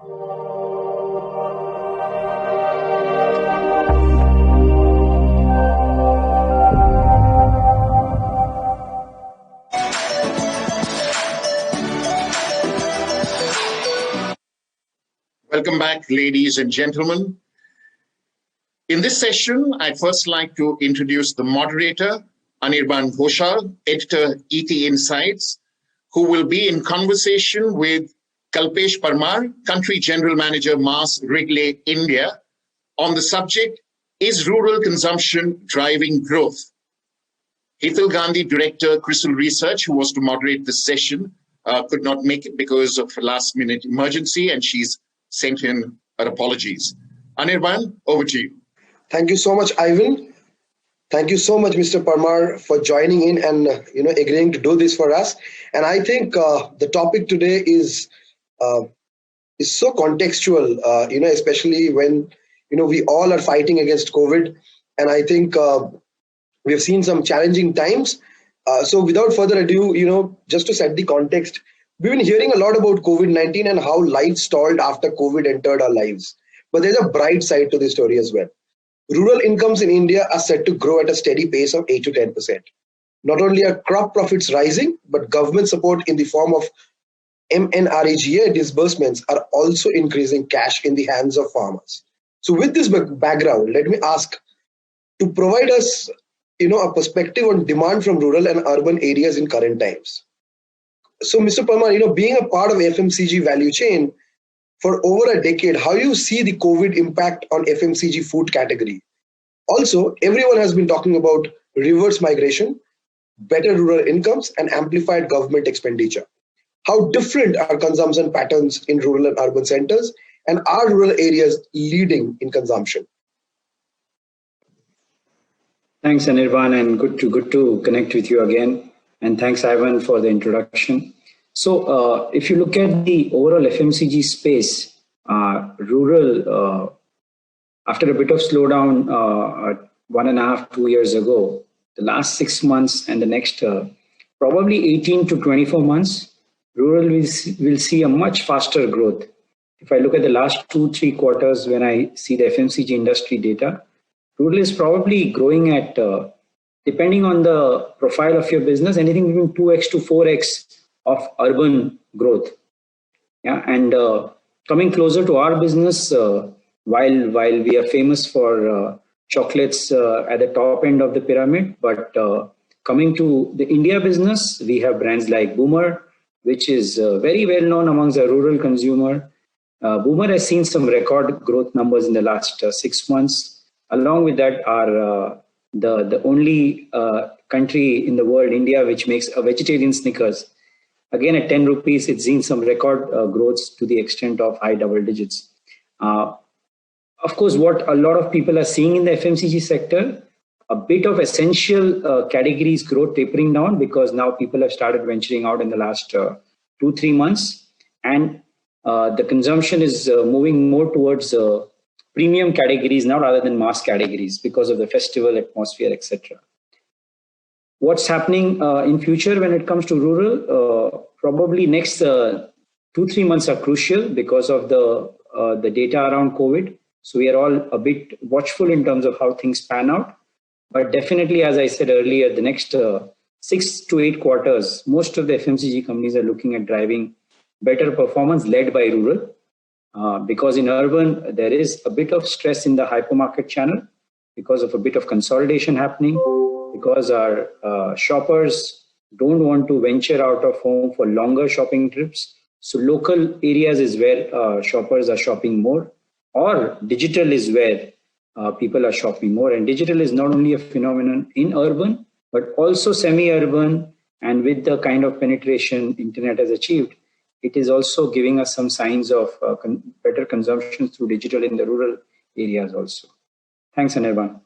Welcome back, ladies and gentlemen. In this session, I'd first like to introduce the moderator, Anirban Ghoshal, editor, ET Insights, who will be in conversation with Kalpesh Parmar, country general manager, Mars Wrigley, India, on the subject, is rural consumption driving growth? Hital Gandhi, director, Crystal Research, who was to moderate this session, could not make it because of a last-minute emergency, and she's sent in her apologies. Anirban, over to you. Thank you so much, Ivan. Thank you so much, Mr. Parmar, for joining in and agreeing to do this for us. And I think the topic today is so contextual, especially when we all are fighting against COVID. And I think we have seen some challenging times. So without further ado, just to set the context, we've been hearing a lot about COVID-19 and how life stalled after COVID entered our lives. But there's a bright side to the story as well. Rural incomes in India are set to grow at a steady pace of 8 to 10%. Not only are crop profits rising, but government support in the form of MNREGA disbursements are also increasing cash in the hands of farmers. So with this background, let me ask to provide us a perspective on demand from rural and urban areas in current times. So Mr. Parmar, being a part of FMCG value chain for over a decade, how do you see the COVID impact on FMCG food category? Also, everyone has been talking about reverse migration, better rural incomes, and amplified government expenditure. How different are consumption patterns in rural and urban centers, and are rural areas leading in consumption? Thanks, Anirban, and good to connect with you again. And thanks, Ivan, for the introduction. So if you look at the overall FMCG space, rural, after a bit of slowdown 1.5 to 2 years ago, the last 6 months and the next probably 18 to 24 months, rural will see a much faster growth. If I look at the last 2-3 quarters, when I see the FMCG industry data, rural is probably growing at, depending on the profile of your business, anything between 2x to 4x of urban growth. Yeah, and coming closer to our business, while we are famous for chocolates at the top end of the pyramid, but coming to the India business, we have brands like Boomer, which is very well known amongst the rural consumer. Boomer has seen some record growth numbers in the last 6 months. Along with that, are the only country in the world, India, which makes a vegetarian Snickers. Again, at 10 rupees, it's seen some record growths to the extent of high double digits. Of course, what a lot of people are seeing in the FMCG sector, a bit of essential categories growth tapering down, because now people have started venturing out in the last 2-3 months. And the consumption is moving more towards premium categories now rather than mass categories because of the festival atmosphere, etc. What's happening in future when it comes to rural? Probably next 2-3 months are crucial because of the data around COVID. So we are all a bit watchful in terms of how things pan out. But definitely, as I said earlier, the next 6 to 8 quarters, most of the FMCG companies are looking at driving better performance led by rural. Because in urban, there is a bit of stress in the hypermarket channel because of a bit of consolidation happening, because our shoppers don't want to venture out of home for longer shopping trips. So local areas is where shoppers are shopping more, or digital is where people are shopping more. And digital is not only a phenomenon in urban, but also semi-urban. And with the kind of penetration internet has achieved, it is also giving us some signs of better consumption through digital in the rural areas also. Thanks, Anirban.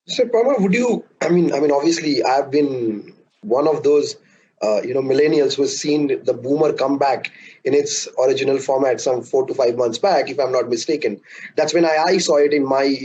Mr. Parmar, would you, obviously I've been one of those, millennials who has seen the Boomer come back in its original format some 4 to 5 months back, if I'm not mistaken. That's when I saw it in my,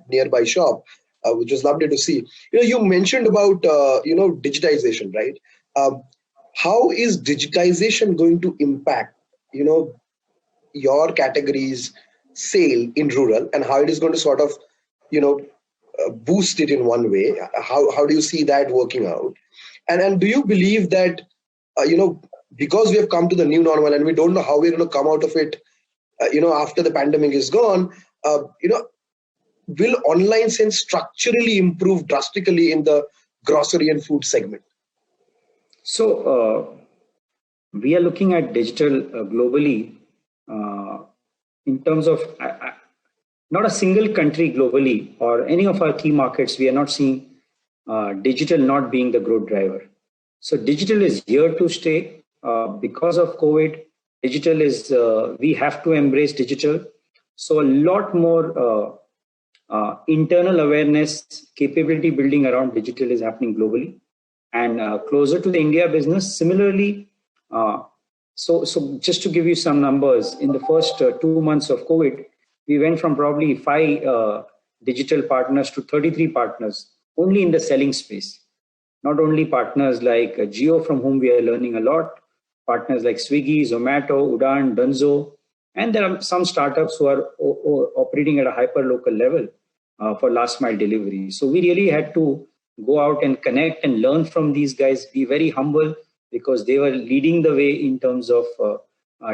nearby shop, which was lovely to see. You mentioned about, digitization, right? How is digitization going to impact, your category's sale in rural and how it is going to sort of, boost it in one way? How do you see that working out? And do you believe that, because we have come to the new normal and we don't know how we're going to come out of it, after the pandemic is gone, will online sales structurally improve drastically in the grocery and food segment? So we are looking at digital globally in terms of not a single country globally or any of our key markets. We are not seeing digital not being the growth driver. So digital is here to stay because of COVID. Digital is, we have to embrace digital. So a lot more internal awareness, capability building around digital is happening globally. And closer to the India business, similarly, so just to give you some numbers, in the first 2 months of COVID, we went from probably 5 digital partners to 33 partners only in the selling space. Not only partners like Jio, from whom we are learning a lot, partners like Swiggy, Zomato, Udaan, Dunzo, and there are some startups who are operating at a hyper local level for last mile delivery. So we really had to go out and connect and learn from these guys, be very humble because they were leading the way in terms of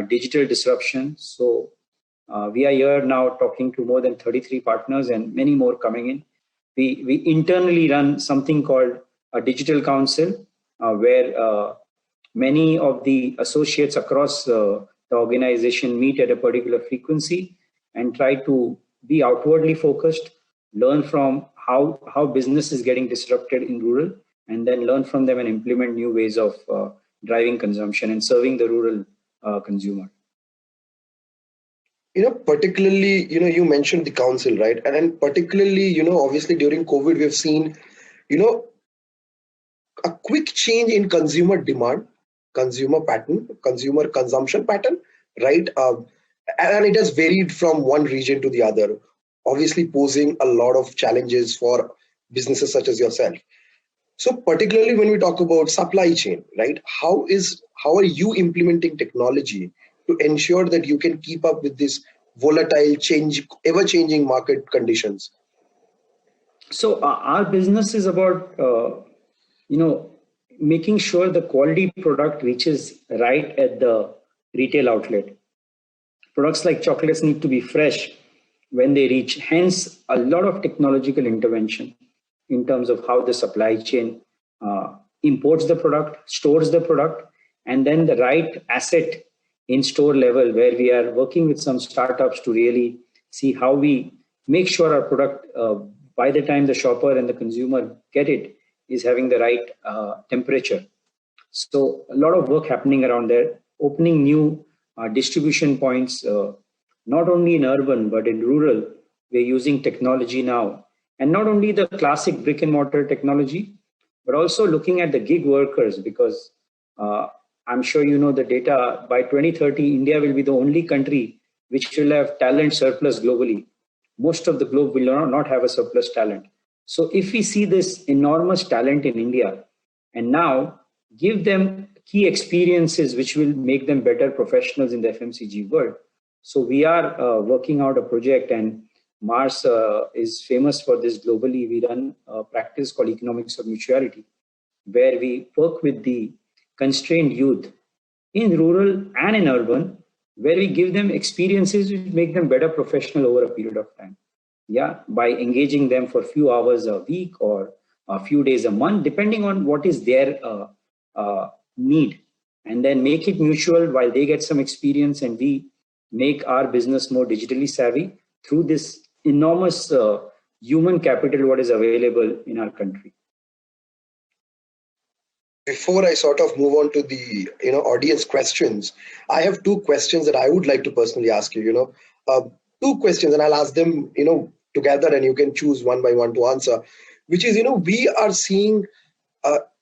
digital disruption. So we are here now talking to more than 33 partners and many more coming in. We internally run something called a digital council where many of the associates across the organization meet at a particular frequency and try to be outwardly focused, learn from how business is getting disrupted in rural, and then learn from them and implement new ways of driving consumption and serving the rural consumer. Particularly, you mentioned the council, right? And then particularly, obviously during COVID, we've seen, a quick change in consumer demand, consumer pattern, consumer consumption pattern, right? And it has varied from one region to the other, obviously posing a lot of challenges for businesses such as yourself. So particularly when we talk about supply chain, right? How are you implementing technology to ensure that you can keep up with this volatile, ever-changing market conditions? So our business is about, making sure the quality product reaches right at the retail outlet. Products like chocolates need to be fresh when they reach. Hence, a lot of technological intervention in terms of how the supply chain imports the product, stores the product, and then the right asset in store level where we are working with some startups to really see how we make sure our product, by the time the shopper and the consumer get it, is having the right temperature. So a lot of work happening around there, opening new distribution points, not only in urban, but in rural. We're using technology now. And not only the classic brick and mortar technology, but also looking at the gig workers, because I'm sure you know the data. By 2030, India will be the only country which will have talent surplus globally. Most of the globe will not have a surplus talent. So if we see this enormous talent in India and now give them key experiences which will make them better professionals in the FMCG world. So we are working out a project, and Mars is famous for this globally. We run a practice called Economics of Mutuality, where we work with the constrained youth in rural and in urban, where we give them experiences which make them better professional over a period of time. Yeah, by engaging them for a few hours a week or a few days a month, depending on what is their need, and then make it mutual while they get some experience and we make our business more digitally savvy through this enormous human capital what is available in our country. Before I sort of move on to the audience questions, I have 2 questions that I would like to personally ask you. 2 questions, and I'll ask them together, and you can choose one by one to answer. Which is, we are seeing,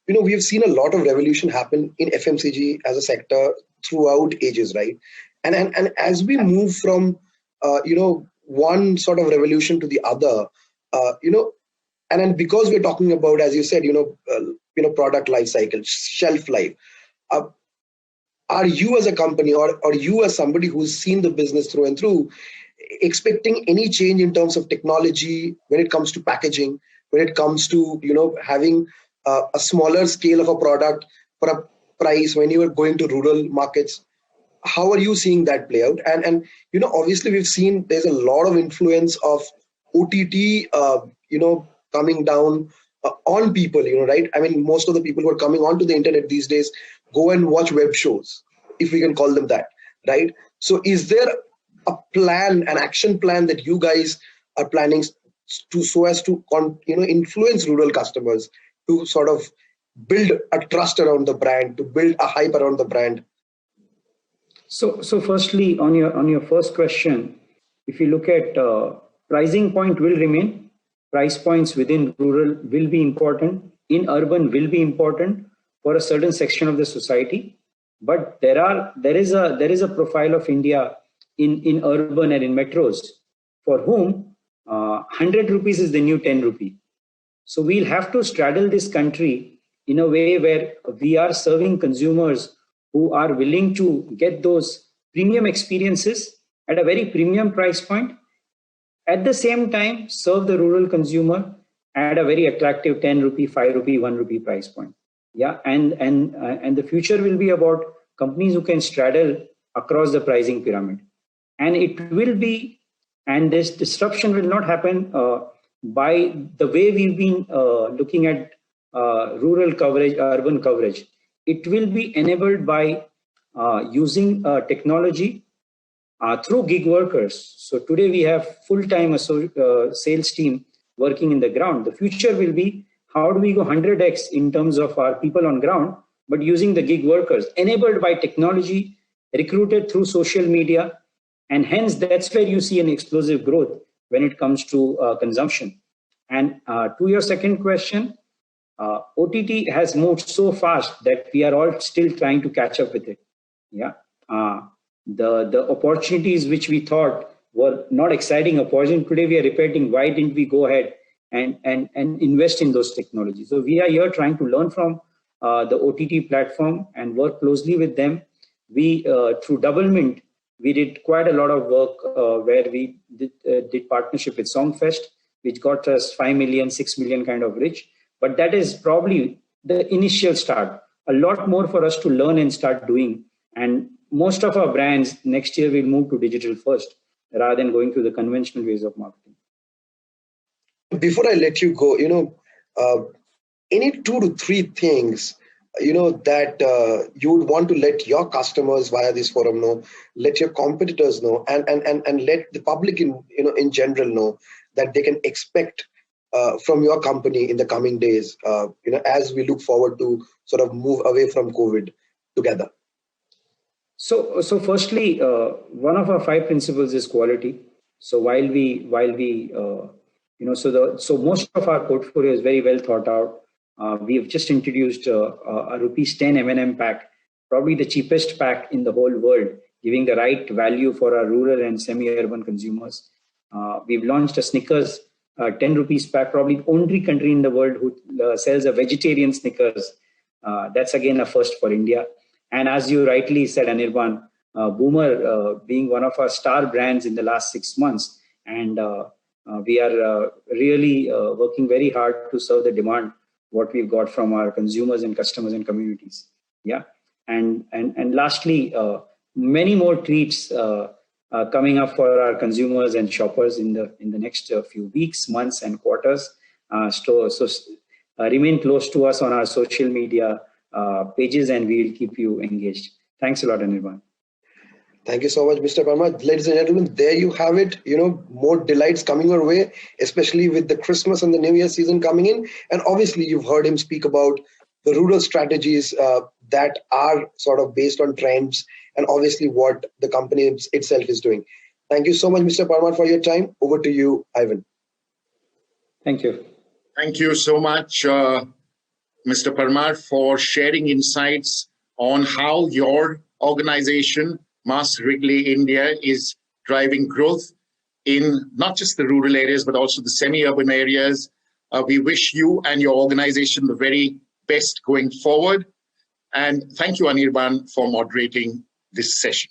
we have seen a lot of revolution happen in FMCG as a sector throughout ages, right? And as we move from one sort of revolution to the other, and then because we're talking about, as you said, product life cycle, shelf life, are you as a company, or you as somebody who's seen the business through and through, expecting any change in terms of technology when it comes to packaging, when it comes to having a smaller scale of a product for a price when you are going to rural markets? How are you seeing that play out? And obviously we've seen there's a lot of influence of OTT coming down on people, right? I mean, most of the people who are coming onto the internet these days go and watch web shows, if we can call them that, right? So is there a plan, an action plan that you guys are planning to, so as to influence rural customers to sort of build a trust around the brand, to build a hype around the brand? So firstly, on your first question, if you look at pricing point will remain, price points within rural will be important, in urban will be important for a certain section of the society. But there is a profile of India in urban and in metros for whom 100 rupees is the new 10 rupee. So we'll have to straddle this country in a way where we are serving consumers who are willing to get those premium experiences at a very premium price point. At the same time, serve the rural consumer at a very attractive 10 rupee, 5 rupee, 1 rupee price point. Yeah, and the future will be about companies who can straddle across the pricing pyramid. And it will be, and this disruption will not happen by the way we've been looking at rural coverage, urban coverage. It will be enabled by using technology through gig workers. So today we have full-time sales team working in the ground. The future will be, how do we go 100x in terms of our people on ground, but using the gig workers enabled by technology, recruited through social media. And hence that's where you see an explosive growth when it comes to consumption. And to your second question, OTT has moved so fast that we are all still trying to catch up with it. Yeah, the opportunities which we thought were not exciting opportunities, today we are repeating, why didn't we go ahead and invest in those technologies? So we are here trying to learn from the OTT platform and work closely with them. We through Double Mint, we did quite a lot of work where we did partnership with Songfest, which got us 5 million, 6 million kind of reach. But that is probably the initial start. A lot more for us to learn and start doing. And most of our brands next year will move to digital first rather than going through the conventional ways of marketing. Before I let you go, any 2 to 3 things, that you would want to let your customers via this forum know, let your competitors know, and let the public in general know that they can expect from your company in the coming days, as we look forward to sort of move away from COVID together? So firstly, one of our 5 principles is quality. So while we so most of our portfolio is very well thought out. We have just introduced a rupees 10 M&M pack, probably the cheapest pack in the whole world, giving the right value for our rural and semi-urban consumers. We've launched a Snickers 10 rupees pack, probably the only country in the world who sells a vegetarian Snickers. That's again a first for India. And as you rightly said, Anirban, Boomer being one of our star brands in the last 6 months. And we are really working very hard to serve the demand, what we've got from our consumers and customers and communities. Yeah. And lastly, many more treats coming up for our consumers and shoppers in the next few weeks, months, and quarters. So remain close to us on our social media pages, and we will keep you engaged. Thanks a lot, Anirban. Thank you so much, Mr. Parmar. Ladies and gentlemen, there you have it. More delights coming your way, especially with the Christmas and the New Year season coming in. And obviously, you've heard him speak about the rural strategies that are sort of based on trends, and obviously what the company itself is doing. Thank you so much, Mr. Parmar, for your time. Over to you, Ivan. Thank you. Thank you so much, Mr. Parmar, for sharing insights on how your organization, Mass Wrigley India, is driving growth in not just the rural areas, but also the semi-urban areas. We wish you and your organization the very best going forward. And thank you, Anirban, for moderating this session.